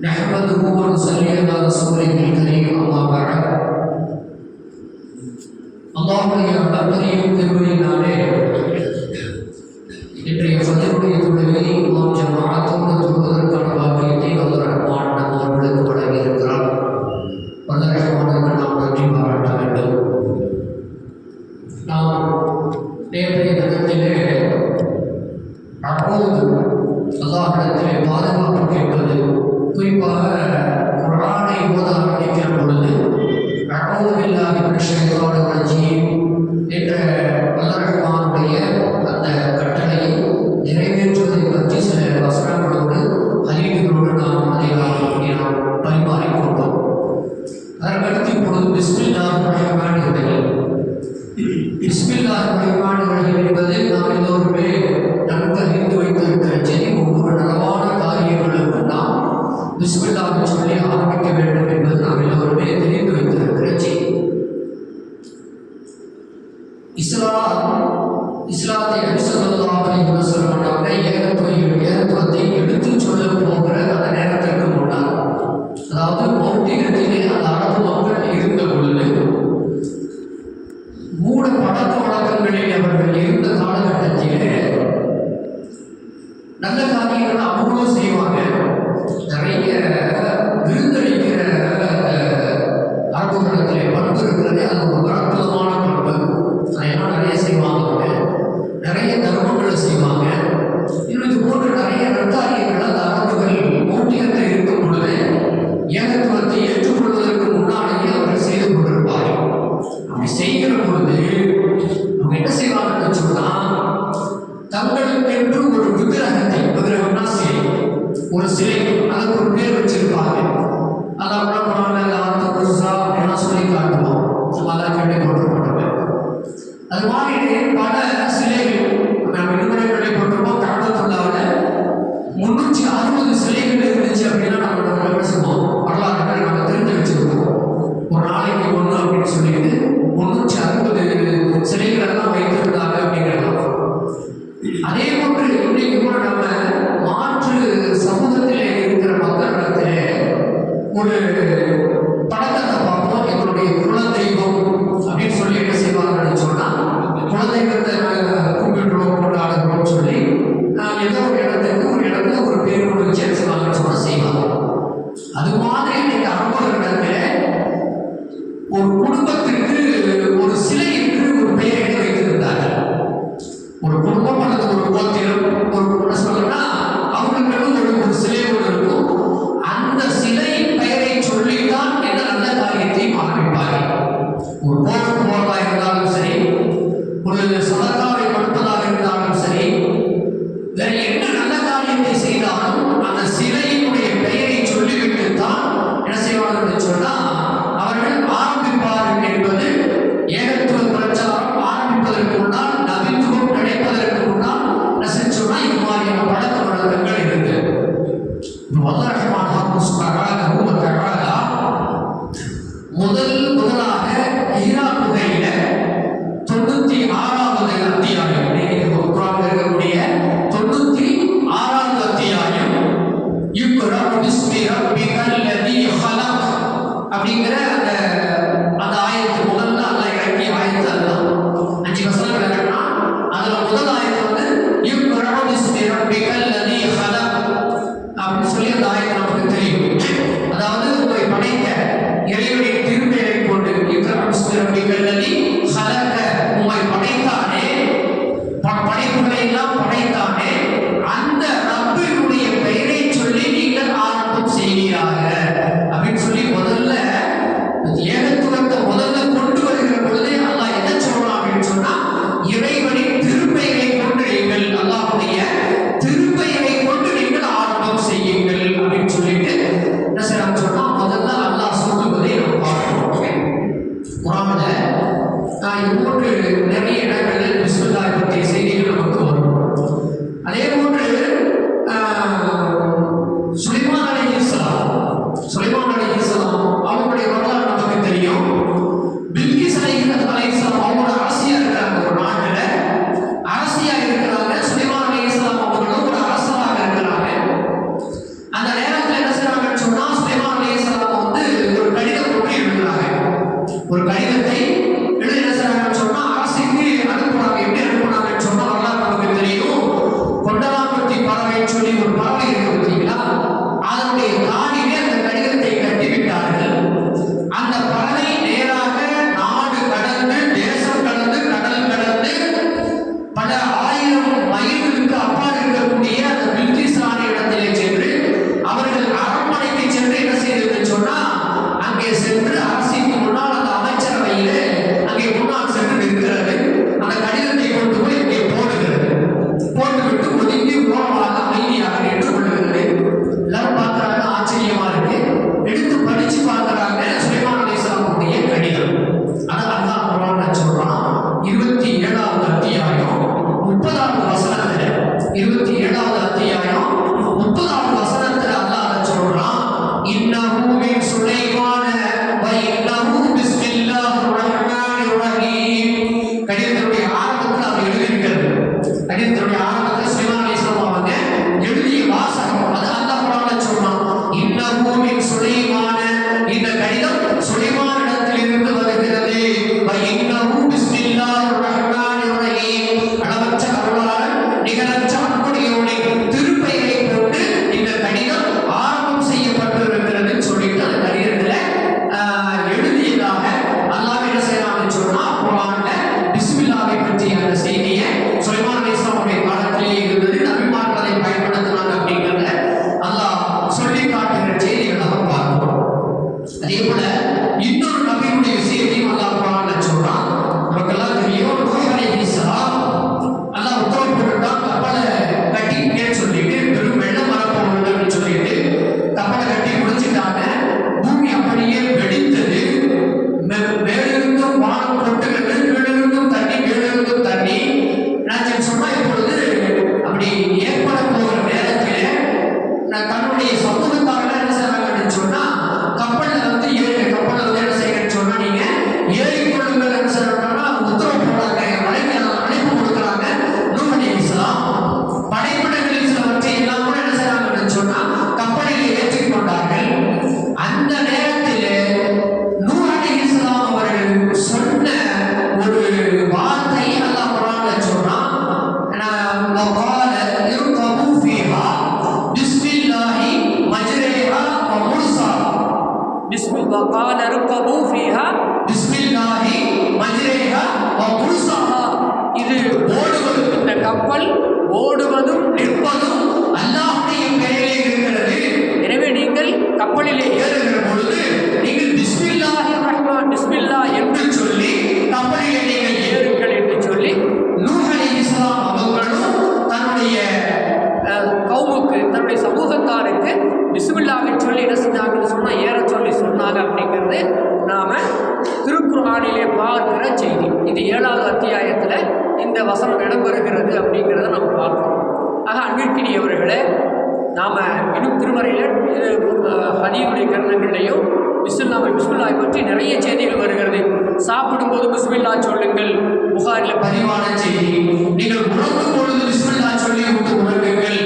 نحمده ونصلي على رسوله الكريم أما بعد அல்லாஹ்வுடைய அன்பரையும் திருவழியினாலே இன்றைய ஃபஜ்ருடைய தொழுகையை இமாம் ஜமாஅத்தோடு தொழுவதற்கான பாக்கியத்தை அல்லாஹ் ரஹ்மான் நம் அவர்களுக்கு வழங்கியிருக்கிறார். அல்லாஹ் ரஹ்மானுக்கு நாம் நன்றி பாராட்ட வேண்டும். நாம் நேற்றைய தினத்திலே அப்போது அல்லாஹ்விடத்திலே பாதுகாப்பு கேட்பது, குறிப்பாக குர்ஆனை ஓத ஆரம்பிக்கிற பொழுது அஊது பில்லாஹி மினஷ் ஷைத்தானிர் ரஜீம் என்ற அல்லாஹ் ரஹ்மானுடைய அந்த கட்டளையை நிறைவேற்றுவதை பற்றி சில வசனங்களோடு ஹதீஸ்களோடு நாம் அதை நாம் பரிமாறிக்கொண்டோம். அதற்கடுத்து இப்பொழுது பிஸ்மில்லாஹிர் ரஹ்மானிர் ரஹீம். பிஸ்மில்லாஹிர் ரஹ்மானிர் ரஹீம் என்பது நாம் எல்லோருமே நன்கு அறிந்து வைத்திருக்கிற செய்தி. ஒவ்வொரு நலவான காரியங்களுக்கு நாம் பிஸ்மில்லாஹ் சொல்லி ஆரம்பிக்க வேண்டும் என்பது நாம் எல்லோருமே தெரிந்து வைத்திருக்கிற செய்தி. இஸ்லாத்தை நபி ஸல்லல்லாஹு அலைஹி வஸல்லம் ஏகத்துவத்தை எடுத்து சொல்ல போகிற அந்த நேரத்திற்கு முன்னால், அதாவது பௌத்திகத்திலே அந்த அரபு மக்கள் இருந்த பொழுது மூட பழக்க வழக்கங்களில் அவர்கள் இருந்த காலகட்டத்திலே நல்ல காரியங்கள் அவங்களும் செய்வாங்க. நிறைய விருந்தளிக்கிற அரபுகளிடத்திலே பண்பு இருக்கிறதே, அது ஒரு அற்புதமான பண்பு. அதெல்லாம் நிறைய செய்வாங்க. நிறைய தர்மங்களை செய்வாங்க. இன்னும் இது போன்ற நிறைய நற்காரியங்கள் அந்த அரபுகள் பௌத்திகத்தில் இருக்கும் பொழுது ஏகத்துவத்தை ஏற்றுக்கொள்வதற்கு முன்னாலேயே அவர்கள் செய்து கொண்டிருப்பார்கள். அப்படி செய்கிற பொழுது அவங்க என்ன செய்வாங்கன்னு சொன்னா, தங்களுக்கென்று ஒரு விக்கிரகத்தை, விக்கிரகம்னா சிலை, ஒரு சிலை, அதுக்கு ஒரு பேர் வச்சிருப்பாங்க. அதான் அப்படின்னா சொல்லி காட்டுவோம். அதான் கேள்விப்பட்டிருப்போம். அது மாதிரி பல சிலைகள் நம்ம இதுவரை கேள்விப்பட்டிருப்போம். கனடத்துள்ளாவில் 360 சிலைகள் இருந்துச்சு அப்படின்னா நம்ம என்ன செய்வோம், வரலாறு நம்ம தெரிஞ்சு வச்சிருக்கோம். ஒரு நாளைக்கு ஒன்று அப்படின்னு சொல்லிட்டு 360 சிலைகள் எல்லாம் வைத்திருந்தாங்க அப்படிங்கிறோம். அதே போன்று இன்றைக்கு கூட நம்ம மாற்று சமூகத்திலே இருக்கிற மக்களிடத்திலே ஒரு பழக்கத்தை பார்ப்போம். எங்களுடைய குலதெய்வம் அப்படின்னு சொல்லி என்ன செய்வாங்கன்னு சொன்னா, குலதெய்வத்தை கும்பிடுறோம், கொண்டாடுறோம் சொல்லி ஏதோ ஒரு இடத்துல ஒரு பேர் கொண்டு வச்சு என்ன செய்வாங்கன்னு சொன்னா செய்வாங்க. அது மாதிரி இன்னைக்கு அரபுகளிடத்துல ஒரு குடும்பத்திற்கு ஒரு சிலை என்று ஒரு பெயரை வைத்திருந்தார்கள். ஒரு குடும்பம் அல்லது ஒரு கோத்திரம், ஒரு என்ன சொல்லணும்னா அவங்களுக்கு ஒரு சிலை ஒன்று இருக்கும். அந்த சிலை பெயரை சொல்லித்தான் என்ன நல்ல காரியத்தையும் ஆரம்பிப்பார்கள். ஒரு போருக்கு போவதாக இருந்தாலும் சரி, ஒரு சதக்காவை கொடுப்பதாக இருந்தாலும் சரி, வேற என்ன நல்ல காரியத்தை செய்தாலும் அந்த சிலையினுடைய பெயரை சொல்லிவிட்டு தான் என்ன செய்வார்கள் என்று சொன்னால் அவர்கள் ஆரம்பிப்பார்கள் என்பது ஏகத்துவ பிரச்சாரம் ஆரம்பிப்பதற்கு முன்னால், நபித்துவம் கிடைப்பதற்கு முன்னால் என்ன செஞ்சோம்னா இது மாதிரியான பழக்க வழக்கங்கள் இருக்கு. அல்லாஹ் ரஹ்மான் சுப்ஹானஹு வ தஆலா முதலாக ஹீரா குகையில 96வது அத்தியாயம், குர்ஆனில் இருக்கக்கூடிய 96வது அத்தியாயம், அவர்களுக்கு தன்னுடைய சமூகத்தாருக்கு பிஸ்மில்லாவை சொல்லி என்ன செஞ்சாங்கன்னு சொன்னால் ஏற சொல்லி சொன்னாங்க அப்படிங்கிறது நாம் திருக்குர்ஆனிலே பார்க்கிற செய்தி. இது 7வது அத்தியாயத்தில் இந்த வசனம் இடம்பெறுகிறது அப்படிங்கிறத நம்ம பார்க்கிறோம். ஆக அன்பிற்கினியவர்களே, நாம் இன்னும் திருமறையில் ஹதீஸுடைய கிரந்தங்களையும் பிஸ்மில்லாவை பற்றி நிறைய செய்திகள் வருகிறது. சாப்பிடும்போது பிஸ்மில்லா சொல்லுங்கள், புகாரில் பதிவான செய்தி. நீங்கள் உறங்கும் பொழுது பிஸ்மில்லா சொல்லி விட்டு உறங்குங்கள்.